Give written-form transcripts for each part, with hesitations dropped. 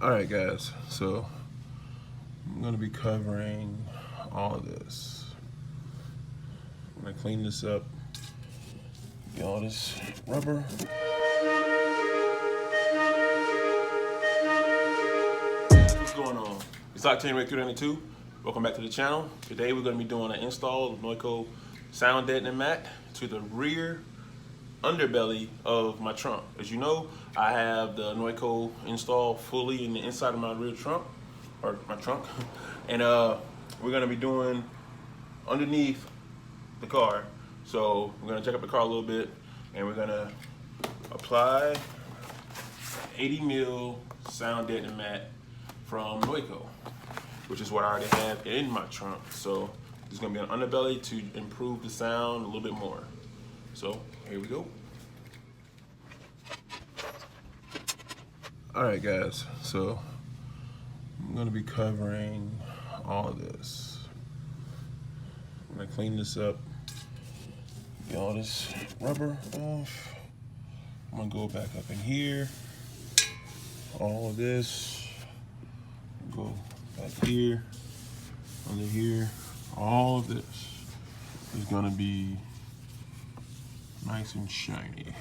Alright guys, so I'm going to be covering all of this. I'm going to clean this up, get all this rubber. What's going on? It's Octane 392. Welcome back to the channel. Today we're going to be doing an install of NOICO sound deadening mat to the rear underbelly of my trunk. As you know, I have the NOICO installed fully in the inside of my rear trunk, or my trunk, and we're gonna be doing underneath the car. So we're gonna check up the car a little bit, and we're gonna apply 80 mil sound deadening mat from NOICO, which is what I already have in my trunk. So there's gonna be an underbelly to improve the sound a little bit more. So here we go. All right guys, so I'm gonna be covering all of this. I'm gonna clean this up, get all this rubber off. I'm gonna go back up in here, all of this, go back here, under here. All of this is gonna be nice and shiny.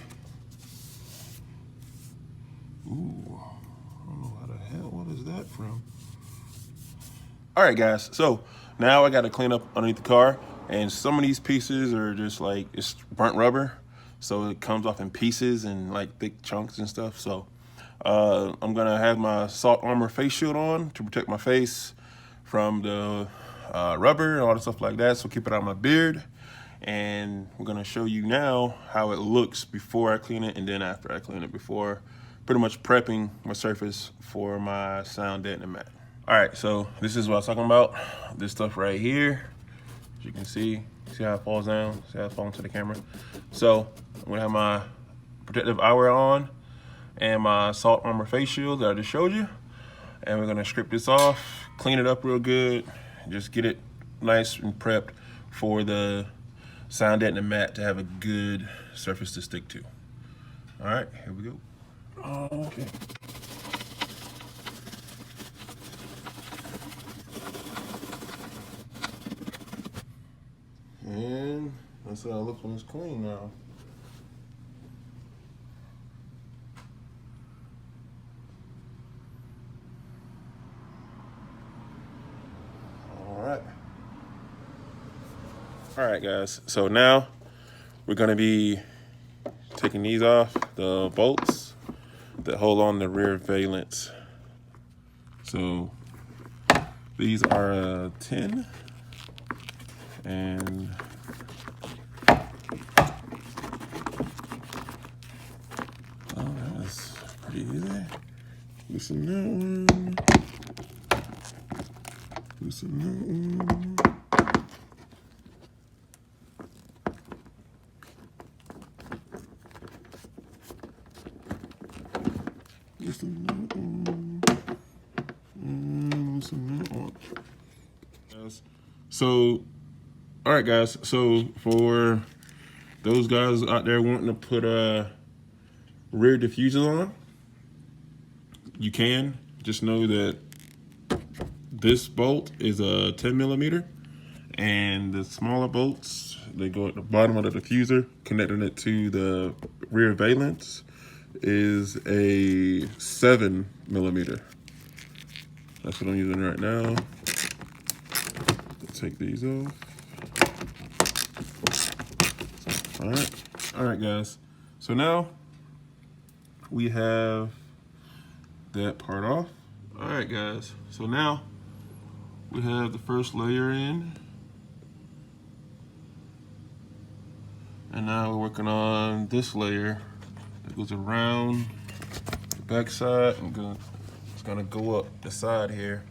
Ooh, I don't know how the hell, what is that from? All right guys, so now I gotta clean up underneath the car, and some of these pieces are just like, it's burnt rubber, so it comes off in pieces and like thick chunks and stuff. So I'm gonna have my Salt Armor face shield on to protect my face from the rubber and all the stuff like that, so keep it out of my beard. And we're gonna show you now how it looks before I clean it and then after I clean it, before pretty much prepping my surface for my sound deadening mat. All right, so this is what I was talking about. This stuff right here, as you can see how it falls down, see how it falls into the camera. So I'm gonna have my protective eyewear on and my Salt Armor face shield that I just showed you. And we're gonna strip this off, clean it up real good, just get it nice and prepped for the sound deadening mat to have a good surface to stick to. All right, here we go. Okay. And that's how it looks when it's clean now. All right guys, so now we're gonna be taking these off, the bolts that hold on the rear valence. So these are 10, and oh, that's pretty easy. Loosen that one, loosen that one. So, all right guys, so for those guys out there wanting to put rear diffusers on, you can. Just know that this bolt is a 10 millimeter, and the smaller bolts, they go at the bottom of the diffuser, connecting it to the rear valence, is a 7 millimeter. That's what I'm using right now. Let's take these off. All right guys. So now we have that part off. All right guys, so now we have the first layer in. And now we're working on this layer that goes around the back side and it's gonna go up the side here.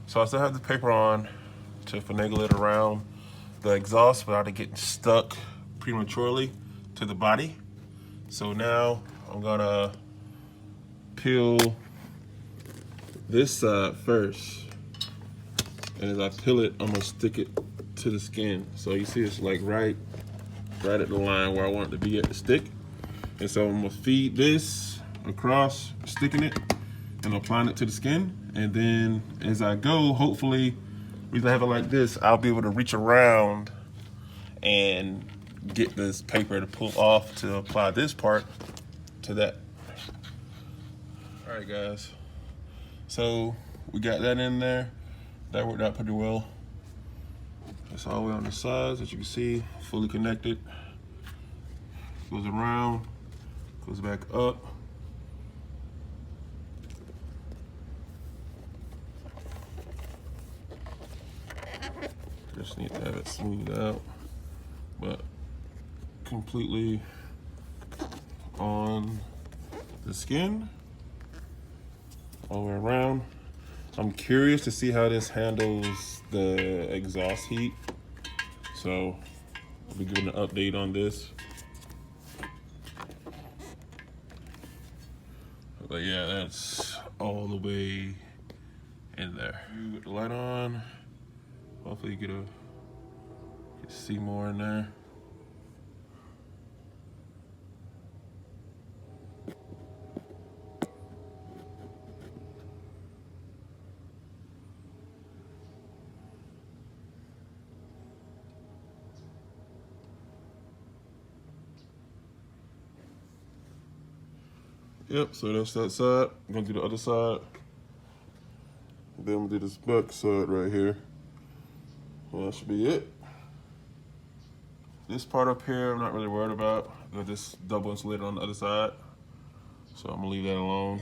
So I still have the paper on to finagle it around the exhaust without it getting stuck prematurely to the body. So now I'm gonna peel this side first. And as I peel it, I'm gonna stick it to the skin. So you see it's like right at the line where I want it to be at the stick. And so I'm gonna feed this across, sticking it and applying it to the skin. And then as I go, hopefully, if I have it like this, I'll be able to reach around and get this paper to pull off to apply this part to that. All right, guys. So we got that in there. That worked out pretty well. It's all the way on the sides, as you can see, fully connected. Goes around, goes back up. Just need to have it smoothed out, but completely on the skin, all the way around. I'm curious to see how this handles the exhaust heat, so I'll be giving an update on this. But yeah, that's all the way in there. You get the light on. Hopefully you get to see more in there. Yep, so that's that side. I'm gonna do the other side. Then I'm gonna do this back side right here. Well, that should be it. This part up here, I'm not really worried about. I just double insulated on the other side. So I'm gonna leave that alone.